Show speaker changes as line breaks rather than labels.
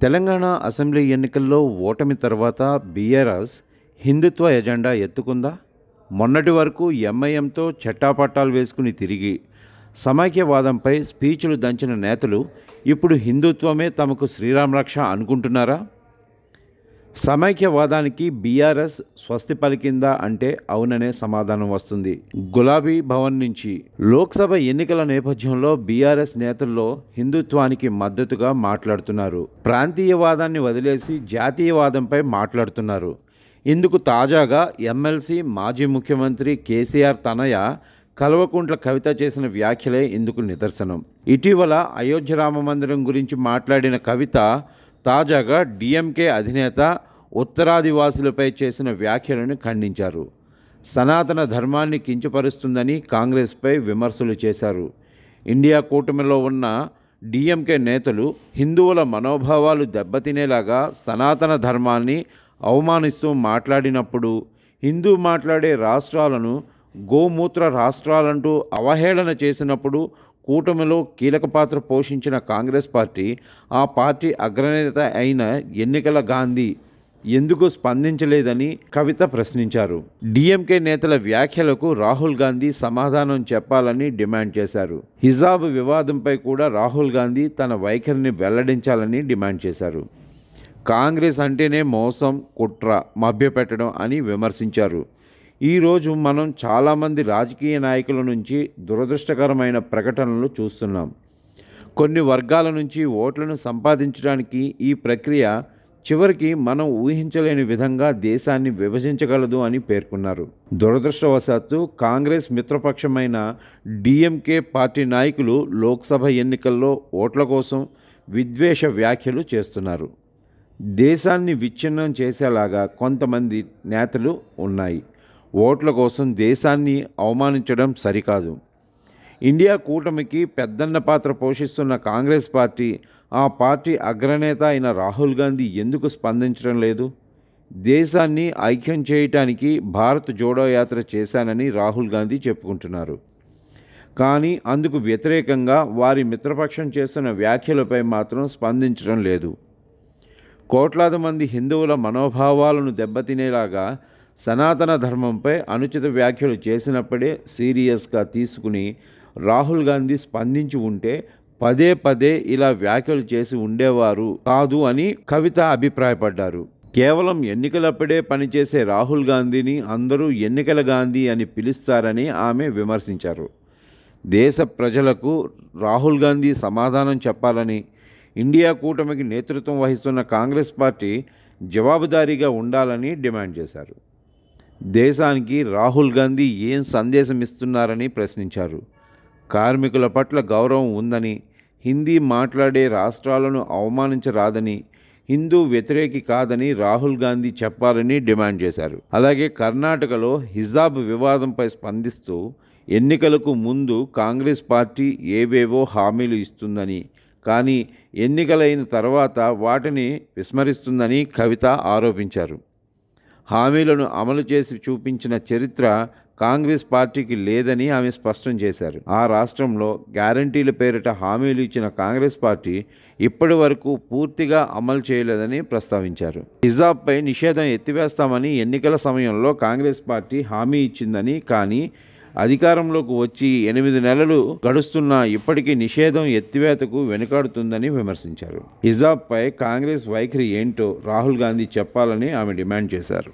Telangana assembly ఎన్నికల్లో ఓటమి తర్వాత బీఆర్ఎస్ హిందుత్వ ఎజెండా ఎత్తుకుందా? మొన్నటి వరకు ఎంఐఎంతో చట్టాపట్టాలు వేసుకుని తిరిగి సమైక్యవాదంపై స్పీచ్లు దంచిన నేతలు ఇప్పుడు హిందుత్వమే తమకు శ్రీరామరక్ష అనుకుంటున్నారా? సమైక్యవాదానికి బీఆర్ఎస్ స్వస్తి పలికిందా అంటే అవుననే సమాధానం వస్తుంది. గులాబీ భవన్ నుంచి లోక్సభ ఎన్నికల నేపథ్యంలో బీఆర్ఎస్ నేతల్లో హిందుత్వానికి మద్దతుగా మాట్లాడుతున్నారు. ప్రాంతీయవాదాన్ని వదిలేసి జాతీయవాదంపై మాట్లాడుతున్నారు. ఇందుకు తాజాగా ఎమ్మెల్సీ మాజీ ముఖ్యమంత్రి కేసీఆర్ తనయ కల్వకుంట్ల కవిత చేసిన వ్యాఖ్యలే ఇందుకు నిదర్శనం. ఇటీవల అయోధ్య రామ మందిరం గురించి మాట్లాడిన కవిత తాజాగా డీఎంకే అధినేత ఉత్తరాదివాసులపై చేసిన వ్యాఖ్యలను ఖండించారు. సనాతన ధర్మాన్ని కించపరుస్తుందని కాంగ్రెస్పై విమర్శలు చేశారు. ఇండియా కూటమిలో ఉన్న డీఎంకే నేతలు హిందువుల మనోభావాలు దెబ్బతినేలాగా సనాతన ధర్మాన్ని అవమానిస్తూ మాట్లాడినప్పుడు, హిందూ మాట్లాడే రాష్ట్రాలను గోమూత్ర రాష్ట్రాలంటూ అవహేళన చేసినప్పుడు కూటమిలో కీలక పాత్ర పోషించిన కాంగ్రెస్ పార్టీ, ఆ పార్టీ అగ్రనేత అయిన ఎన్నికల గాంధీ ఎందుకు స్పందించలేదని కవిత ప్రశ్నించారు. డీఎంకే నేతల వ్యాఖ్యలకు రాహుల్ గాంధీ సమాధానం చెప్పాలని డిమాండ్ చేశారు. హిజాబ్ వివాదంపై కూడా రాహుల్ గాంధీ తన వైఖరిని వెల్లడించాలని డిమాండ్ చేశారు. కాంగ్రెస్ అంటేనే మోసం, కుట్ర, మభ్యపెట్టడం అని విమర్శించారు. ఈరోజు మనం చాలామంది రాజకీయ నాయకుల నుంచి దురదృష్టకరమైన ప్రకటనలు చూస్తున్నాం. కొన్ని వర్గాల నుంచి ఓట్లను సంపాదించడానికి ఈ ప్రక్రియ చివరికి మనం ఊహించలేని విధంగా దేశాన్ని విభజించగలదు అని పేర్కొన్నారు. దురదృష్టవశాత్తు కాంగ్రెస్ మిత్రపక్షమైన డీఎంకే పార్టీ నాయకులు లోక్సభ ఎన్నికల్లో ఓట్ల కోసం విద్వేష వ్యాఖ్యలు చేస్తున్నారు. దేశాన్ని విచ్ఛిన్నం చేసేలాగా కొంతమంది నేతలు ఉన్నాయి. ఓట్ల కోసం దేశాన్ని అవమానించడం సరికాదు. ఇండియా కూటమికి పెద్దన్న పాత్ర పోషిస్తున్న కాంగ్రెస్ పార్టీ, ఆ పార్టీ అగ్రనేత అయిన రాహుల్ గాంధీ ఎందుకు స్పందించడం లేదు? దేశాన్ని ఐక్యం చేయటానికి భారత్ జోడో యాత్ర చేశానని రాహుల్ గాంధీ చెప్పుకుంటున్నారు. కానీ అందుకు వ్యతిరేకంగా వారి మిత్రపక్షం చేస్తున్న వ్యాఖ్యలపై మాత్రం స్పందించడం లేదు. కోట్లాది మంది హిందువుల మనోభావాలను దెబ్బతినేలాగా సనాతన ధర్మంపై అనుచిత వ్యాఖ్యలు చేసినప్పుడే సీరియస్గా తీసుకుని రాహుల్ గాంధీ స్పందించి ఉంటే పదే పదే ఇలా వ్యాఖ్యలు చేసి ఉండేవారు కాదు అని కవిత అభిప్రాయపడ్డారు. కేవలం ఎన్నికలప్పుడే పనిచేసే రాహుల్ గాంధీని అందరూ ఎన్నికల గాంధీ అని పిలుస్తారని ఆమె విమర్శించారు. దేశ ప్రజలకు రాహుల్ గాంధీ సమాధానం చెప్పాలని, ఇండియా కూటమికి నేతృత్వం వహిస్తున్న కాంగ్రెస్ పార్టీ జవాబుదారీగా ఉండాలని డిమాండ్ చేశారు. దేశానికి రాహుల్ గాంధీ ఏం సందేశం ఇస్తున్నారని ప్రశ్నించారు. కార్మికుల పట్ల గౌరవం ఉందని, హిందీ మాట్లాడే రాష్ట్రాలను అవమానించరాదని, హిందూ వ్యతిరేకి కాదని రాహుల్ గాంధీ చెప్పాలని డిమాండ్ చేశారు. అలాగే కర్ణాటకలో హిజాబ్ వివాదంపై స్పందిస్తూ ఎన్నికలకు ముందు కాంగ్రెస్ పార్టీ ఏవేవో హామీలు ఇస్తుందని, కానీ ఎన్నికలైన తర్వాత వాటిని విస్మరిస్తుందని కవిత ఆరోపించారు. హామీలను అమలు చేసి చూపించిన చరిత్ర కాంగ్రెస్ పార్టీకి లేదని ఆమె స్పష్టం చేశారు. ఆ రాష్ట్రంలో గ్యారంటీల పేరిట హామీలు ఇచ్చిన కాంగ్రెస్ పార్టీ ఇప్పటి వరకు పూర్తిగా అమలు చేయలేదని ప్రస్తావించారు. హిజాబ్పై నిషేధం ఎత్తివేస్తామని ఎన్నికల సమయంలో కాంగ్రెస్ పార్టీ హామీ ఇచ్చిందని, కానీ అధికారంలోకి వచ్చి 8 నెలలు గడుస్తున్నా ఇప్పటికీ నిషేధం ఎత్తివేతకు వెనుకాడుతుందని విమర్శించారు. హిజాబ్పై కాంగ్రెస్ వైఖరి ఏంటో రాహుల్ గాంధీ చెప్పాలని ఆమె డిమాండ్ చేశారు.